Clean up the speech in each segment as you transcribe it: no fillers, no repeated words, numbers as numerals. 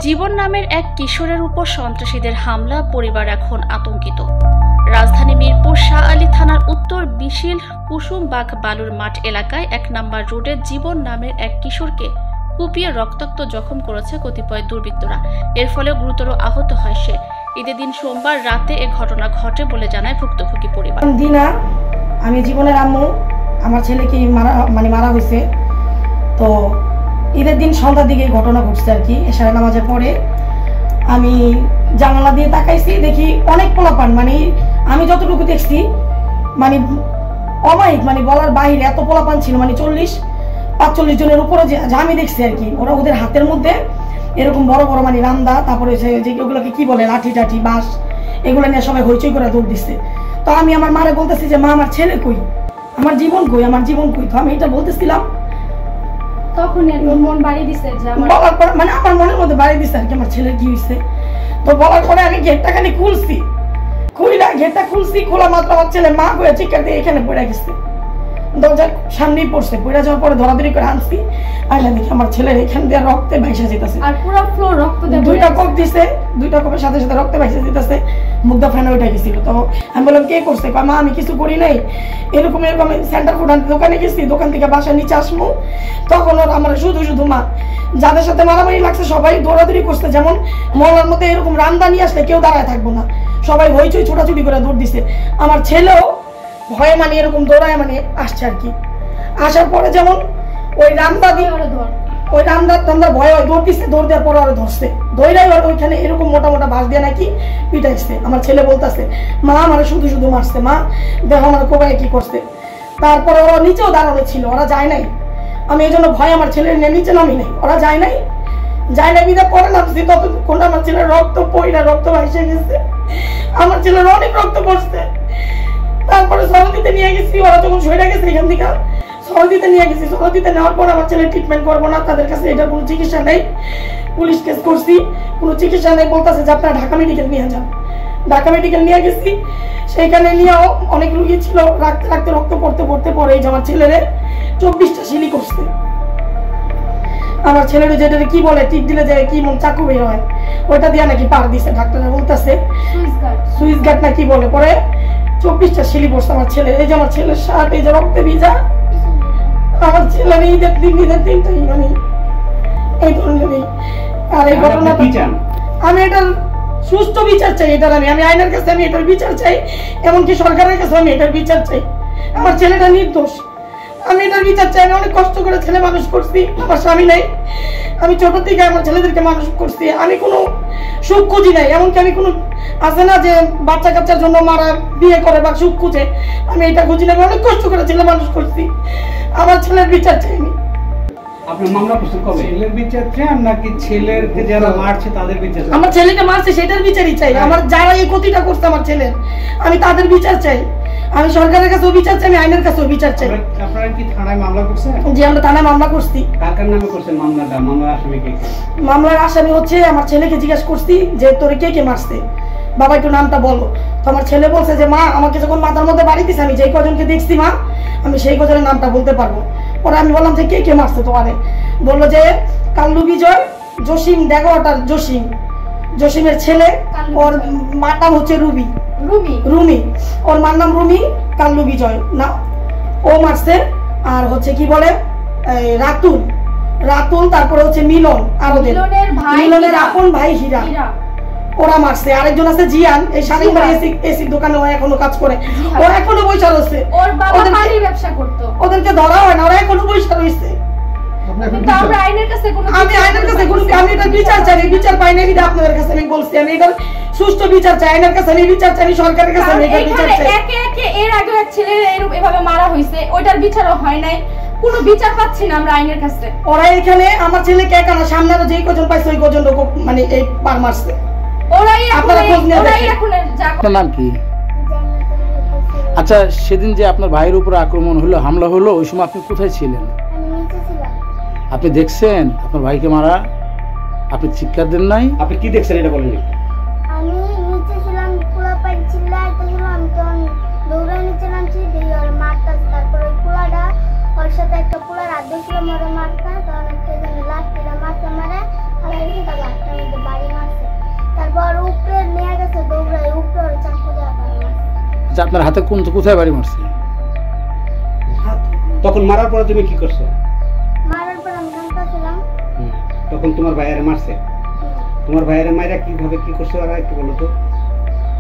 জীবন নামের এক কিশোরের উপর সন্ত্রাসীদের হামলা, পরিবার এখন আতঙ্কিত। রাজধানী মিরপুর শাহ আলী থানার উত্তর বিশিল কুসুমবাগ বালুর মাঠ এলাকায় ১ নম্বর রোডে জীবন নামের এক কিশোরকে কুপিয়ে রক্তাক্ত জখম করেছে কতিপয় দুর্বৃত্তরা। এর ফলে গুরুতর আহত হয় সে। ঈদের দিন সোমবার রাতে এ ঘটনা ঘটে বলে জানায় ভুক্তভোগী পরিবার। দিনা আমি জীবনের আম্মু, আমার ছেলেকে মারা হয়েছে। তো ঈদের দিন সন্ধ্যার দিকে ঘটনা ঘটছে আর কি। এশার নামাজের পরে আমি জানালা দিয়ে তাকাইছি, দেখি অনেক পোলাপান, আমি যতটুকু দেখছি অমায়িক, বলার বাইরে এত পোলাপান ছিল, 40-45 জনের উপরে যা আমি দেখছি আর কি। ওরা ওদের হাতের মধ্যে এরকম বড় বড় রামদা, তারপরে যে ওগুলোকে কি বলে, লাঠি টাঠি বাঁশ, এগুলো নিয়ে সবাই হইচই করে দৌড় দিচ্ছে। তো আমি আমার মারে বলতেছি যে মা, আমার ছেলে কই, আমার জীবন কই, আমার জীবন কই। তো আমি এটা বলতেছিলাম, তখন মন বাড়ি দিছে যে বলার পর আমার মনের মধ্যে বাড়ি দিছে আর কি আমার ছেলের কি হয়েছে। তো বলার পরে আমি গেটটা খালি গেটটা খুলছি, খোলা মাত্র আমার ছেলে মা কয়ে চিৎকার দিয়ে এখানে পড়ে গেছে, দরজার সামনেই পড়ছে। পড়ে যাওয়ার পরে ধরাধরি করে আনছি, আইলা দেখি আমার ছেলের এখান দিয়ে রক্তে ভাইসা যেতেছে, আর পুরো ফ্লোর রক্ত দিয়ে 2টা কোপ দিছে, 2টা কোপের সাথে সাথে রক্তে ভাইসা যেতেছে, মুগ্ধা ফ্যানে উঠে গেছিল। তো আমি বললাম কে করছে? মা, আমি কিছু করি নাই, এরকম সেন্টার ফুড আনতে দোকানে গেছি, দোকান থেকে বাসার নিচে আসবো, তখন ওরা আমার শুধু মা যাদের সাথে মারামারি লাগছে সবাই দৌড়াদৌড়ি করছে। যেমন মহলার মধ্যে এরকম রান্দা নিয়ে আসলে কেউ দাঁড়ায় থাকবো না, সবাই হইচই ছোটাছুটি করে দৌড় দিছে। আমার ছেলেও ভয়ে এরকম দৌড়ায় আসছে আর কি। আসার পরে যেমন ওই রামদা ভয় দৌড় দিচ্ছে, দৌড় দেওয়ার পরে আরো ধরছে, দৌড়াই ওইখানে এরকম মোটা মোটা বাঁশ দিয়ে নাকি পিটাইছে। আমার ছেলে বলতেছে মা, আমার শুধু মারছে, মা দেখো আমার কোবাই কি করছে। তারপরে ওরা নিচেও দাঁড়ানো ছিল, ওরা যায় নাই। আমি এই জন্য ভয় আমার ছেলের নিচে নামি নাই, ওরা যায় নাই বিদা পরে নামছি, ততক্ষণ আমার ছেলের রক্ত ভাইসে গেছে, আমার ছেলের অনেক রক্ত পড়ছে। তারপরে সরদিতে নিয়ে গেছি, ওরা যখন সরে গেছে এখান থেকে সরদিতে নিয়ে গেছি। সরদিতে নেওয়ার পর আমার ছেলে ট্রিটমেন্ট করবো না, তাদের কাছে এটার কোনো চিকিৎসা নেই, পুলিশ কেস করছি, কোনো চিকিৎসা নেই, বলতেছে যে আপনারা ঢাকা মেডিকেল নিয়ে যান। ঢাকা মেডিকেল নিয়ে গেছি, সেইখানে নিয়েও অনেক রুগী ছিল, রাখতে রক্ত পড়তে পরে এই যে আমার ছেলেরে 24টা সিলি করছে। আমার ছেলের যেটা কি বলে, টিপ দিলে যে কি চাকু বের হয়, ওইটা দিয়ে নাকি পার দিছে, ডাক্তাররা বলতেছে সুইচ গার্ড না কি বলে, পরে 24টা সিলি পড়ছে আমার ছেলে। এই যে আমার ছেলের শার্ট, এই যে রক্তে ভিজা, আমার ছেলের ঈদের দিনটাই এই ধরনের। আর এই ঘটনাটা আমি এটার সুষ্ঠু বিচার চাই, এটার আমি আইনের কাছে আমি এটার বিচার চাই, এমনকি সরকারের কাছে আমি এটার বিচার চাই। আমার ছেলেটা নির্দোষ, আমি এটার বিচার চাই। আমি অনেক কষ্ট করে ছেলে মানুষ করছি, আমার স্বামী নাই, আমি ছোট থেকে আমার ছেলেদেরকে মানুষ করছি, আমি কোনো সুখ খুঁজি নাই। এমনকি আমি কোনো আছে না যে বাচ্চা কাচ্চার জন্য মারা বিয়ে করে বা সুখ খুঁজে, আমি এটা খুঁজি না। আমি অনেক কষ্ট করে ছেলে মানুষ করছি, আমার ছেলের বিচার চাই। আপনার মামলা করছেন কবে? ছেলের বিচার চান নাকি ছেলেরকে যারা মারছে তাদের বিচার? আমার ছেলেকে মারছে সেটার বিচারই চাই, আমার যারা এই ক্ষতিটা করছে আমার ছেলের, আমি তাদের বিচার চাই। আমি সরকারের কাছেও বিচার চাই, আমি আইনের কাছেও বিচার চাই। আপনারা কি থানায় মামলা করছেন? জি, আমরা থানায় মামলা করছি। কার নামে করছেন মামলাটা? মামলার আসামি কে? মামলার আসামি হচ্ছে আমার ছেলেকে জিজ্ঞাসা করছি যে তোরে কে মারছে, বাবা একটু নামটা বলো। তো আমার ছেলে বলছে যে মা, আমাকে যখন মাথার মধ্যে বাড়ি দিছে, আমি যেই কজনকে দেখছি মা, আমি সেই কজনের নামটা বলতে পারবো। পরে আমি বললাম যে কে মারছে তোমারে? বললো যে কাল্লু বিজয়, জসিম, দেখো ওটার জসিমের ছেলে, ওর মার নাম হচ্ছে রুমি, ওর মার নাম রুমি, কাল্লু বিজয় না, ও মারছে। আর হচ্ছে কি বলে রাতুল, তারপরে হচ্ছে মিলন, আর মিলনের আপন ভাই হীরা, ওরা মারছে। আরেকজন আছে জিয়ান, এই স্বাধীন এসি দোকানে ও এখনো কাজ করে, ও এখনো বৈশা রয়েছে, ওদেরকে ধরা হয় না, ওরা এখনো বৈশা রয়েছে। আমি আইনের কাছে আমি এটা বিচার চাই, বিচার পাই না, আপনাদের কাছে আমি বলছি, আমি এটার সুষ্ঠু বিচার চাই, আইনের কাছে আমি বিচার চাই, সরকারের কাছে আমি এটা বিচার চাই। একে এর আগে এক ছেলে এভাবে মারা হয়েছে, ওইটার বিচারও হয় নাই, কোনো বিচার পাচ্ছি না আমরা আইনের কাছে। ওরা এখানে আমার ছেলেকে একানা সামনে আরো যেই কজন পাইছে ওই কজন মানে এই পার মারছে। আপনার নাম কি? আচ্ছা, সেদিন যে আপনার ভাইয়ের উপর আক্রমণ হলো, হামলা হলো, ওই সময় আপনি কোথায় ছিলেন? আপনি দেখছেন আপনার ভাইকে মারা? আপনি চিৎকার দেন নাই? আপনি কি দেখছেন এটা বলেন? আমি নিচে ছিলাম, পোলাপাইন চিল্লাইতেছিল, আমি তখন দৌড়ে নিচে নামছি, দেখি ওর মারতাছে। তারপর ওই পোলাটা, ওর সাথে একটা পোলার হাত ধরছিল, ওরা মারতা, তখন একটা লাঠি মারতে মারে, আর তার লাঠটার মধ্যে আচ্ছা আপনার হাতে কোথায় বাড়ি মারছে? হাত তখন মারার পরে তুমি কি করছো? মারার পর আমি কাঁদতেছিলাম। তখন তোমার ভাইয়ারে মারছে? তোমার ভাইয়ারে মাইরা কিভাবে কি করছো আর একটু বলো তো।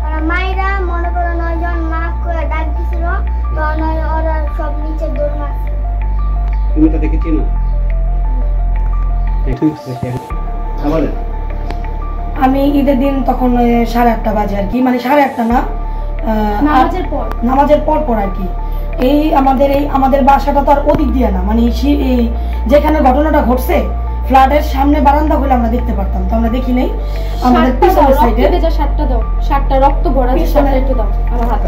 ওরা মায়েরা মনে করো 9 জন মাক করে ডাক দিছিল, তখন ওরা সব নিচে দৌড় মারছে। তুমি তো দেখে চিনো? আবার আমি ঈদের দিন তখন 8:30 বাজে আর কি, মানে 8:30 না, নামাজের পর পর আর কি। আমাদের বাসাটা তো আর ওদিক দিয়ে না, মানে এই যেখানে ঘটনাটা ঘটছে ফ্ল্যাটের সামনে বারান্দা হলে আমরা দেখতে পারতাম, তো আমরা দেখি নাই। আমাদের পিছনের সাইডে 7টা দাও, 7টা রক্ত ভরা আছে, 7টা একটু দাও আমার হাতে।